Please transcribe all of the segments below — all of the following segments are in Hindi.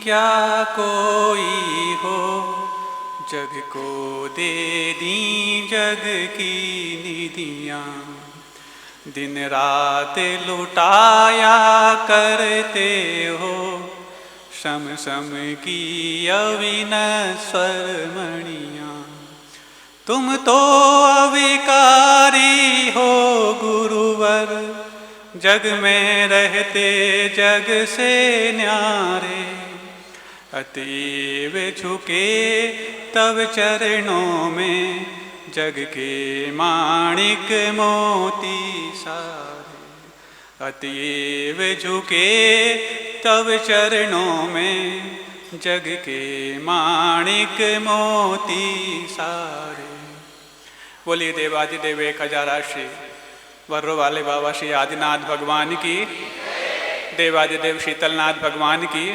क्या कोई हो, जग को दे दी जग की निधियाँ। दिन रात लुटाया करते हो, शम शम की अविनश्वर मणियाँ। तुम तो अविकारी हो गुरुवर, जग में रहते जग से न्यारे। अतीव झुके तब चरणों में, जग के माणिक मोती सारे। अतीव झुके तब चरणों में, जग के माणिक मोती सारे। बोलिए देवादिदेव 1000 श्री वर्रो वाले बाबा श्री आदिनाथ भगवान की, देवादिदेव शीतलनाथ भगवान की,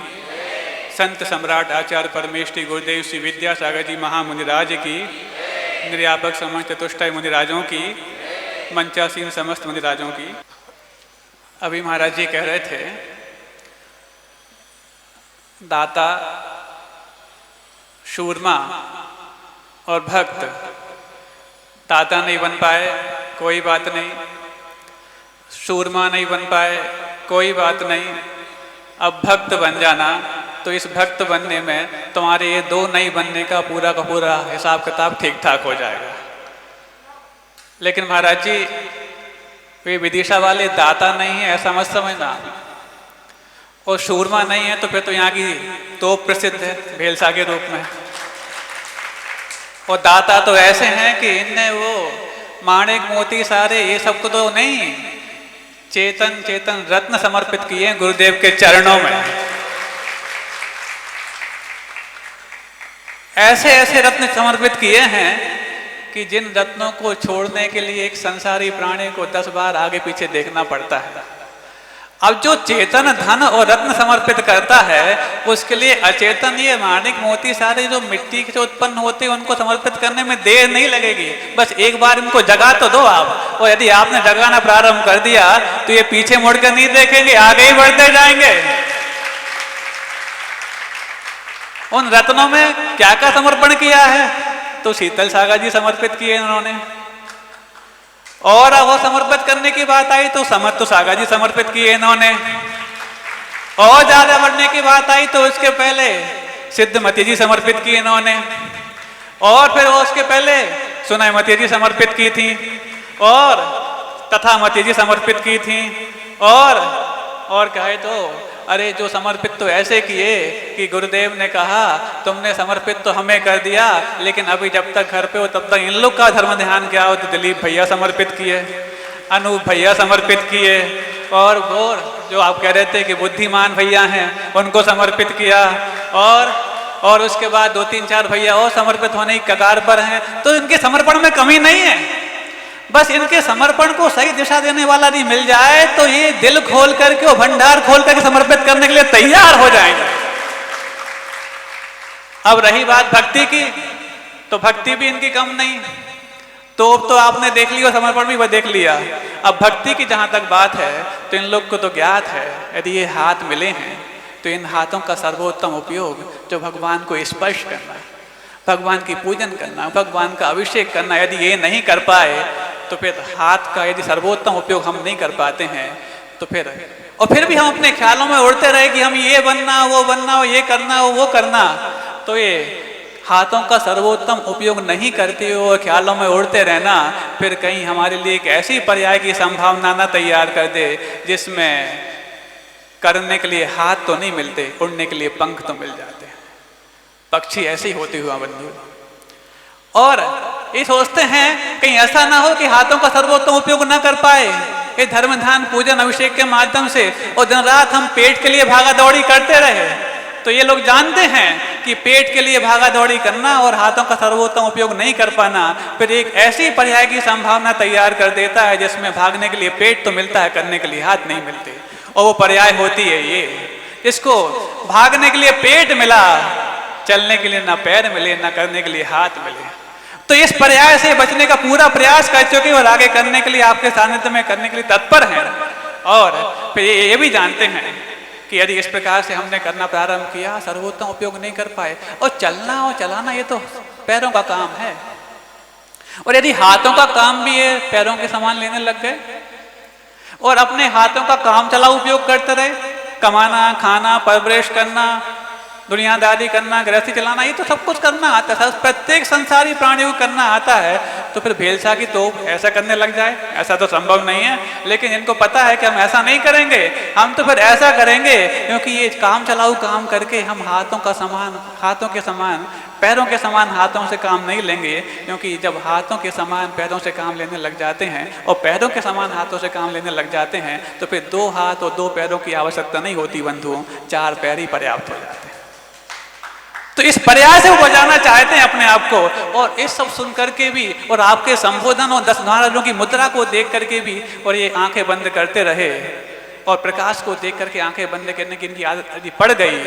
संत सम्राट आचार्य परमेष्ठी गुरुदेव श्री विद्यासागर जी महामुनिराज की, निर्यापक समस्त चतुष्टय मुनिराजों की, मंचासीन समस्त मुनिराजों की। अभी महाराज जी कह रहे थे दाता, शूरमा और भक्त। दाता नहीं बन पाए कोई बात नहीं, शूरमा नहीं बन पाए कोई बात नहीं, अब भक्त बन जाना। तो इस भक्त बनने में तुम्हारे ये 2 नहीं बनने का पूरा हिसाब किताब ठीक ठाक हो जाएगा। लेकिन महाराज जी वे विदिशा वाले दाता नहीं है ऐसा मत समझना, और शूरमा नहीं है तो फिर तो यहाँ की तोप प्रसिद्ध है भेलसा के रूप में। और दाता तो ऐसे हैं कि इनने वो माणिक मोती सारे ये सब तो नहीं, चेतन चेतन रत्न समर्पित किए हैं गुरुदेव के चरणों में। ऐसे ऐसे रत्न समर्पित किए हैं कि जिन रत्नों को छोड़ने के लिए एक संसारी प्राणी को 10 बार आगे पीछे देखना पड़ता है। अब जो चेतन धन और रत्न समर्पित करता है उसके लिए अचेतन ये माणिक मोती सारे जो मिट्टी से उत्पन्न होते हैं उनको समर्पित करने में देर नहीं लगेगी। बस एक बार इनको जगा तो दो आप, और यदि आपने जगाना प्रारंभ कर दिया तो ये पीछे मुड़कर नहीं देखेंगे, आगे ही बढ़ते जाएंगे। उन रत्नों में क्या क्या समर्पण किया है, तो शीतल सागर जी समर्पित किए उन्होंने। और वो समर्पित करने की बात आई तो समर्थ सागर जी समर्पित किए इन्होंने। और ज्यादा बढ़ने की बात आई तो उसके पहले सिद्धमती जी समर्पित किए इन्होंने, और फिर उसके पहले सुनामती जी समर्पित की थी, और तथामती जी समर्पित की थी। और कहे तो अरे जो समर्पित तो ऐसे किए कि गुरुदेव ने कहा तुमने समर्पित तो हमें कर दिया, लेकिन अभी जब तक घर पे हो तब तक इन लोग का धर्म ध्यान क्या हो। तो दिलीप भैया समर्पित किए, अनूप भैया समर्पित किए, और वो जो आप कह रहे थे कि बुद्धिमान भैया हैं उनको समर्पित किया, और उसके बाद 2-3-4 भैया और समर्पित होने की कगार पर हैं। तो इनके समर्पण में कमी नहीं है, बस इनके समर्पण को सही दिशा देने वाला नहीं मिल जाए तो ये दिल खोल करके और भंडार खोल करके समर्पित करने के लिए तैयार हो जाएंगे। अब रही बात भक्ति की, तो भक्ति भी इनकी कम नहीं। तो आपने देख लिया, समर्पण भी वह देख लिया। अब भक्ति की जहां तक बात है तो इन लोग को तो ज्ञात है यदि ये हाथ मिले हैं तो इन हाथों का सर्वोत्तम उपयोग जो भगवान को स्पर्श करना, भगवान की पूजन करना, भगवान का अभिषेक करना, यदि ये नहीं कर पाए तो फिर हाथ का यदि सर्वोत्तम उपयोग हम नहीं कर पाते हैं तो फिर भी हम अपने ख्यालों में उड़ते रहे कि हम ये बनना, वो बनना, ये करना, वो करना, तो ये हाथों का सर्वोत्तम उपयोग नहीं करते हो, ख्यालों में उड़ते रहना फिर कहीं हमारे लिए एक ऐसी पर्याय की संभावना ना तैयार कर दे जिसमें करने के लिए हाथ तो नहीं मिलते, उड़ने के लिए पंख तो मिल जाते। पक्षी ऐसे ही होते हुआ बंधु, और ये सोचते हैं कहीं ऐसा ना हो कि हाथों का सर्वोत्तम उपयोग ना कर पाए ये धर्म ध्यान पूजन अभिषेक के माध्यम से, और दिन रात हम पेट के लिए भागा दौड़ी करते रहे। तो ये लोग जानते हैं कि पेट के लिए भागा दौड़ी करना और हाथों का सर्वोत्तम उपयोग नहीं कर पाना फिर एक ऐसी पर्याय की संभावना तैयार कर देता है जिसमें भागने के लिए पेट तो मिलता है, करने के लिए हाथ नहीं मिलते। और वो पर्याय होती है ये, इसको भागने के लिए पेट मिला, चलने के लिए ना पैर मिले, ना करने के लिए हाथ मिले। तो इस पर्याय से बचने का पूरा प्रयास कर चुके और आगे करने के लिए आपके सानिध्य में करने के लिए तत्पर हैं। और फिर ये भी जानते हैं कि यदि इस प्रकार से हमने करना प्रारंभ किया, सर्वोत्तम उपयोग नहीं कर पाए, और चलना और चलाना ये तो पैरों का काम है, और यदि हाथों का काम भी ये पैरों के समान लेने लग गए और अपने हाथों का काम चला उपयोग करते रहे, कमाना, खाना, परवरिश करना, दुनियादारी करना, गृहस्थी चलाना, ये तो सब कुछ करना आता है, प्रत्येक संसारी प्राणियों को करना आता है, तो फिर भेलसा की तो ऐसा करने लग जाए, ऐसा तो संभव नहीं है। लेकिन इनको पता है कि हम ऐसा नहीं करेंगे, हम तो फिर ऐसा करेंगे, क्योंकि ये काम चलाऊ काम करके हम हाथों के समान पैरों के समान हाथों से काम नहीं लेंगे, क्योंकि जब हाथों के समान पैरों से काम लेने लग जाते हैं और पैरों के समान हाथों से काम लेने लग जाते हैं, तो फिर 2 हाथ और 2 पैरों की आवश्यकता नहीं होती बंधुओं, 4 पैर ही पर्याप्त हो जाते हैं। तो इस प्रयास से वो बजाना चाहते हैं अपने आप को, और इस सब सुन करके भी और आपके संबोधन और 10 महाराजों की मुद्रा को देख करके भी और ये आंखें बंद करते रहे और प्रकाश को देख करके आंखें बंद करने की इनकी आदत यदि पड़ गई,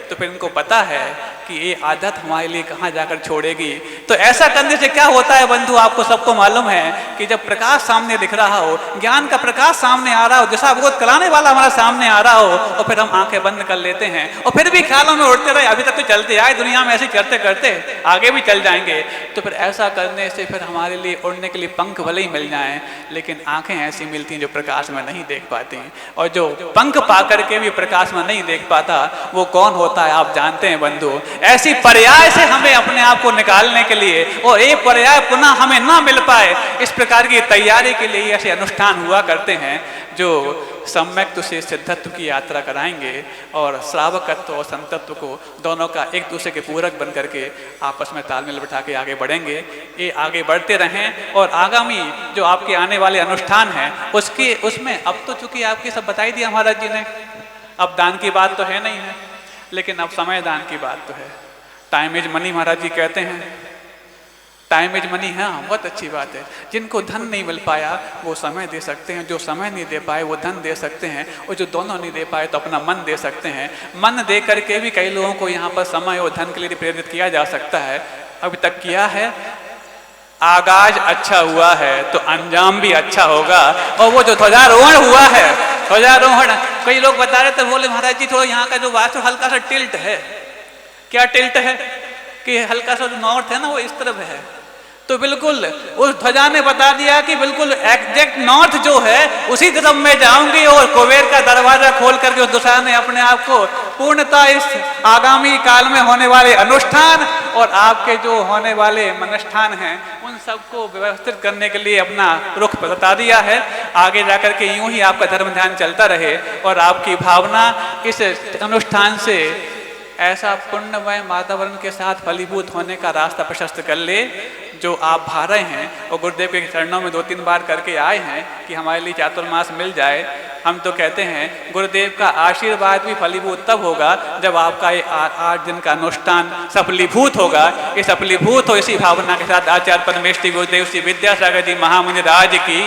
तो फिर इनको पता है कि ये आदत हमारे लिए कहाँ जाकर छोड़ेगी। तो ऐसा करने से क्या होता है बंधु, आपको सबको मालूम है कि जब प्रकाश सामने दिख रहा हो, ज्ञान का प्रकाश सामने आ रहा हो, दिशा बोध कराने वाला हमारा सामने आ रहा हो, और फिर हम आंखें बंद कर लेते हैं और फिर भी ख्यालों में उड़ते रहे, अभी तक तो चलते आए दुनिया में, ऐसे करते करते आगे भी चल जाएंगे। तो फिर ऐसा करने से फिर हमारे लिए उड़ने के लिए पंख भले ही मिल जाएं, लेकिन आंखें ऐसी मिलती हैं जो प्रकाश में नहीं देख पाती, और जो पंख पा करके भी प्रकाश में नहीं देख पाता, वो कौन होता है आप जानते हैं बंधु। ऐसी पर्याय से हमें अपने आप को निकालने के लिए, और एक पर्याय पुनः हमें ना मिल पाए, इस प्रकार की तैयारी के लिए ऐसे अनुष्ठान हुआ करते हैं जो सम्यक से सिद्धत्व की यात्रा कराएंगे और श्रावकत्व और संतत्व को दोनों का एक दूसरे के पूरक बन करके आपस में तालमेल बिठा के आगे बढ़ेंगे। ये आगे बढ़ते रहें, और आगामी जो आपके आने वाले अनुष्ठान हैं उसमें अब तो चूंकि आपकी सब बताई दिया महाराज जी ने, अब दान की बात तो है नहीं है, लेकिन अब समय दान की बात तो है। टाइम इज मनी महाराज जी कहते हैं, टाइम इज मनी। हाँ, बहुत अच्छी बात है। जिनको धन नहीं मिल पाया वो समय दे सकते हैं, जो समय नहीं दे पाए वो धन दे सकते हैं, और जो दोनों नहीं दे पाए तो अपना मन दे सकते हैं। मन दे करके भी कई लोगों को यहाँ पर समय और धन के लिए प्रेरित किया जा सकता है, अभी तक किया है। आगाज अच्छा हुआ है तो अंजाम भी अच्छा होगा। और वो जो ध्वजारोहण हुआ है, ध्वजारोहण कई लोग बता रहे थे, बोले महाराज जी थोड़ा यहाँ का जो वास्तु हल्का सा टिल्ट है। क्या टिल्ट है कि हल्का सा जो नॉर्थ है ना वो इस तरफ है, तो बिल्कुल उस ध्वजा ने बता दिया कि बिल्कुल एग्जैक्ट नॉर्थ जो है उसी तरफ मैं जाऊंगी, और कुबेर का दरवाजा खोल करके उस दिशा ने अपने आप को पूर्णतः इस आगामी काल में होने वाले अनुष्ठान और आपके जो होने वाले अनुष्ठान हैं उन सबको व्यवस्थित करने के लिए अपना रुख बता दिया है। आगे जाकर के यूं ही आपका धर्म ध्यान चलता रहे और आपकी भावना इस अनुष्ठान से ऐसा पुण्यमय वातावरण के साथ फलीभूत होने का रास्ता प्रशस्त कर ले जो आप भा रहे हैं, और गुरुदेव के चरणों में 2-3 बार करके आए हैं कि हमारे लिए चातुर्मास मिल जाए। हम तो कहते हैं गुरुदेव का आशीर्वाद भी फलीभूत तब होगा जब आपका ये 8 दिन का अनुष्ठान सफलीभूत होगा। ये सफलीभूत हो इसी भावना के साथ आचार्य परमेश्वरी गुरुदेव श्री विद्यासागर जी महामुनि राज की